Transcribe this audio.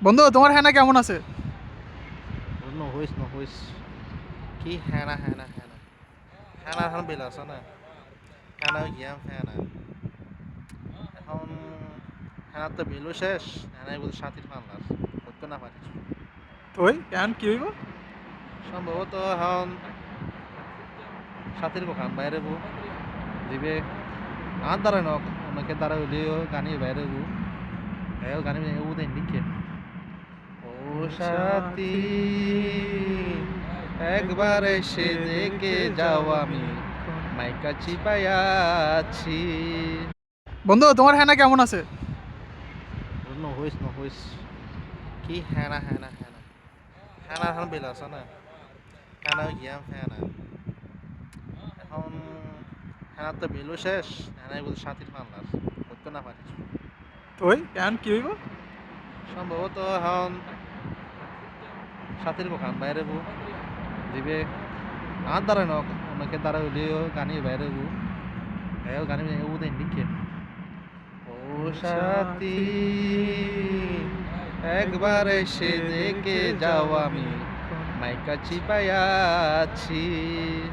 বন্ধু, তোমার হেনা কেমন আছে? নহইছ নহইছ কি হেনা হেনা হেনা হেনা এখন বিল আছে না হেনা গিয়াম হেনা এখন হেনার তো বিলও শেষ হেনাই বলতে সাথীর ফান্লাস করতে না পারিস ওই কেন কি হইব? সম্ভবত এখন সাথীর দোকান বাইরে বউ দিবে আর দ্বারা নক অনেকে দ্বারা হইলেও গানি বাইরে বউ গানি ও দেন লিখে ও ও সাথী সাথী, একবার একবার এসে এসে দেখে দেখে যাও যাও আমি আমি এখন মাইকা আছি। চিপায়াছি। বন্ধু, তোমার হেনা কেমন আছে? নহইছ নহইছ কি হেনা হেনা হেনা হেনা এখন বিল আছে না হেনা গিয়াম হেনা এখন হেনার তো বিলও শেষ হেনাই বলতে সাথীর ফান্লাস করতে না পারিস ওই কেন কি হইব? সম্ভবত এখন সাথীর দোকান বাইরে বউ দিবে আর দ্বারা নক অনেকে দ্বারা হইলেও গানি বাইরে বউ গানি ও দেন লিখে ও ও সাথী সাথী, একবার একবার এসে এসে দেখে দেখে যাও যাও আমি আমি এখন মাইকা আছি। চিপায়াছি।